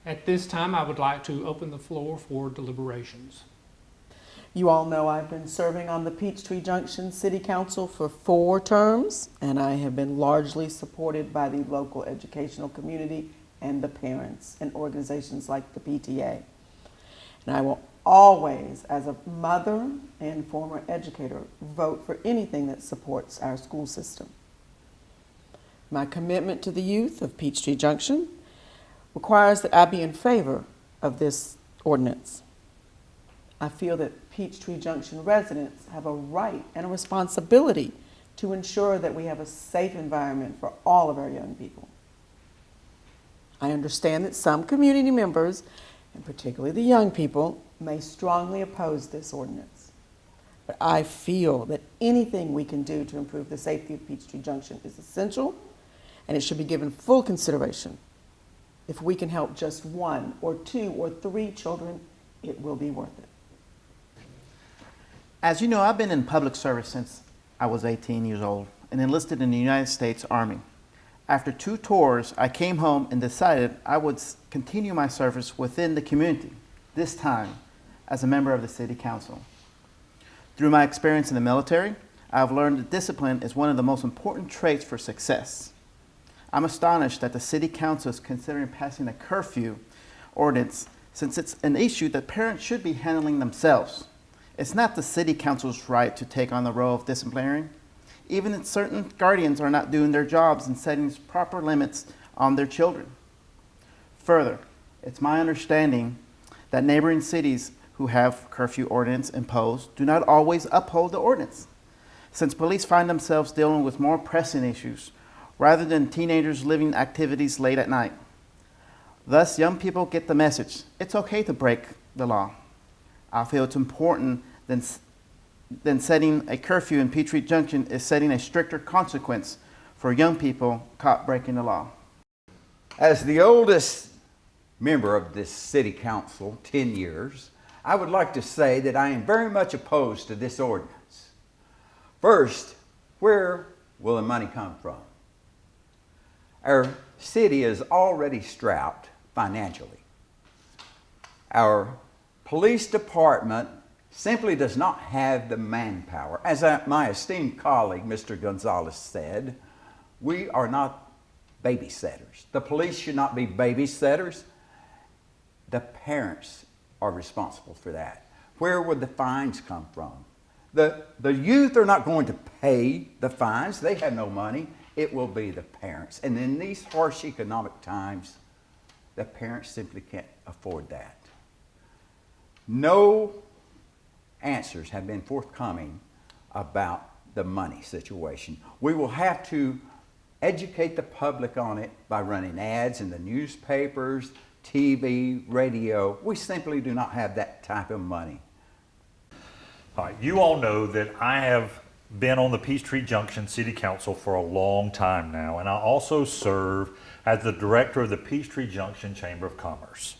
At this time, I would like to open the floor for deliberations. You all know I've been serving on the Peachtree Junction City Council for 4 terms, and I have been largely supported by the local educational community and the parents and organizations like the PTA. And I will always, as a mother and former educator, vote for anything that supports our school system. My commitment to the youth of Peachtree Junction requires that I be in favor of this ordinance. I feel that Peachtree Junction residents have a right and a responsibility to ensure that we have a safe environment for all of our young people. I understand that some community members, and particularly the young people, may strongly oppose this ordinance. But I feel that anything we can do to improve the safety of Peachtree Junction is essential, and it should be given full consideration. If we can help just 1 or 2 or 3 children, it will be worth it. As you know, I've been in public service since I was 18 years old and enlisted in the United States Army. After 2 tours, I came home and decided I would continue my service within the community, this time as a member of the City Council. Through my experience in the military, I've learned that discipline is one of the most important traits for success. I'm astonished that the City Council is considering passing a curfew ordinance, since it's an issue that parents should be handling themselves. It's not the City Council's right to take on the role of disciplinarian, even if certain guardians are not doing their jobs and setting proper limits on their children. Further, it's my understanding that neighboring cities who have curfew ordinance imposed do not always uphold the ordinance, since police find themselves dealing with more pressing issues rather than teenagers living activities late at night. Thus, young people get the message, it's okay to break the law. I feel it's important than setting a curfew in Peachtree Junction is setting a stricter consequence for young people caught breaking the law. As the oldest member of this City Council, 10 years, I would like to say that I am very much opposed to this ordinance. First, where will the money come from? Our city is already strapped financially. Our police department simply does not have the manpower. As my esteemed colleague, Mr. Gonzalez, said, we are not babysitters. The police should not be babysitters. The parents are responsible for that. Where would the fines come from? The youth are not going to pay the fines. They have no money. It will be the parents. And in these harsh economic times, the parents simply can't afford that. No answers have been forthcoming about the money situation. We will have to educate the public on it by running ads in the newspapers, TV, radio. We simply do not have that type of money. All right, you all know that I have been on the Peachtree Junction City Council for a long time now, and I also serve as the director of the Peachtree Junction Chamber of Commerce.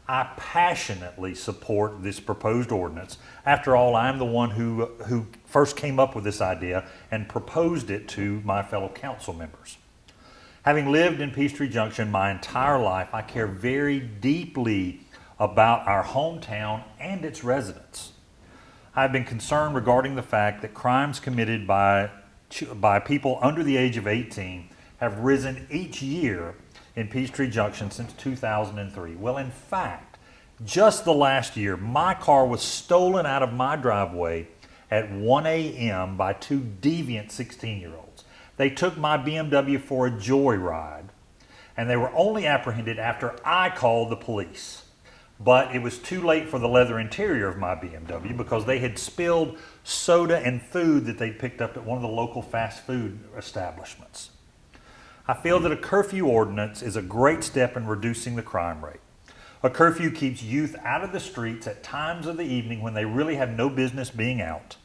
I passionately support this proposed ordinance. After all, I'm the one who first came up with this idea and proposed it to my fellow council members. Having lived in Peachtree Junction my entire life, I care very deeply about our hometown and its residents. I've been concerned regarding the fact that crimes committed by people under the age of 18 have risen each year in Peachtree Junction since 2003. Well, in fact, just the last year, my car was stolen out of my driveway at 1 a.m. by 2 deviant 16-year-olds. They took my BMW for a joyride, and they were only apprehended after I called the police. But it was too late for the leather interior of my BMW because they had spilled soda and food that they'd picked up at one of the local fast food establishments. I feel that a curfew ordinance is a great step in reducing the crime rate. A curfew keeps youth out of the streets at times of the evening when they really have no business being out.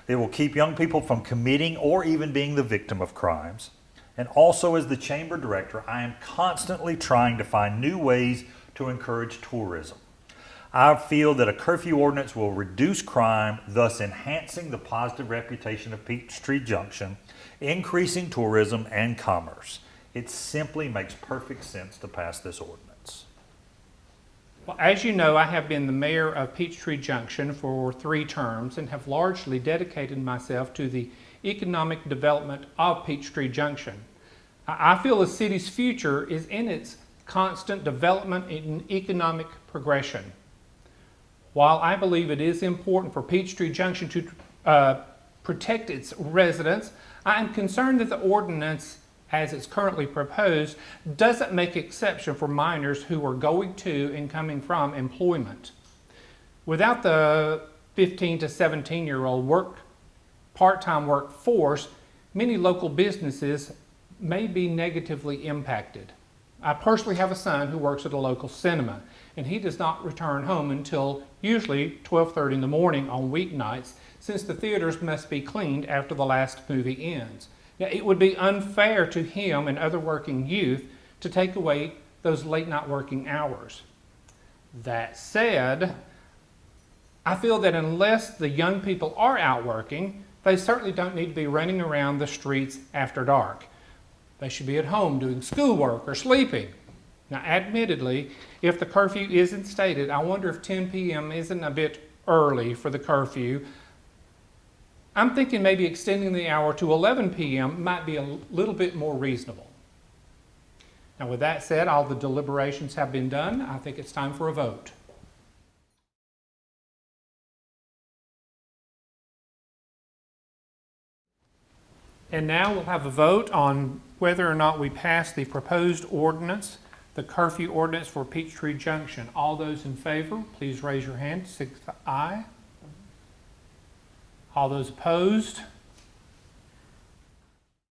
It will keep young people from committing or even being the victim of crimes. And also, as the chamber director, I am constantly trying to find new ways to encourage tourism. I feel that a curfew ordinance will reduce crime, thus enhancing the positive reputation of Peachtree Junction, increasing tourism and commerce. It simply makes perfect sense to pass this ordinance. Well, as you know, I have been the mayor of Peachtree Junction for 3 terms and have largely dedicated myself to the economic development of Peachtree Junction. I feel the city's future is in its constant development and economic progression. While I believe it is important for Peachtree Junction to protect its residents, I am concerned that the ordinance, as it's currently proposed, doesn't make exception for minors who are going to and coming from employment. Without the 15 to 17-year-old part-time workforce, many local businesses may be negatively impacted. I personally have a son who works at a local cinema, and he does not return home until usually 12:30 in the morning on weeknights, since the theaters must be cleaned after the last movie ends. Now, it would be unfair to him and other working youth to take away those late night working hours. That said, I feel that unless the young people are out working, they certainly don't need to be running around the streets after dark. They should be at home doing schoolwork or sleeping. Now, admittedly, if the curfew isn't stated, I wonder if 10 p.m. isn't a bit early for the curfew. I'm thinking maybe extending the hour to 11 p.m. might be a little bit more reasonable. Now, with that said, all the deliberations have been done. I think it's time for a vote. And now we'll have a vote on whether or not we pass the proposed ordinance, the curfew ordinance for Peachtree Junction. All those in favor, please raise your hand. Signify aye. All those opposed,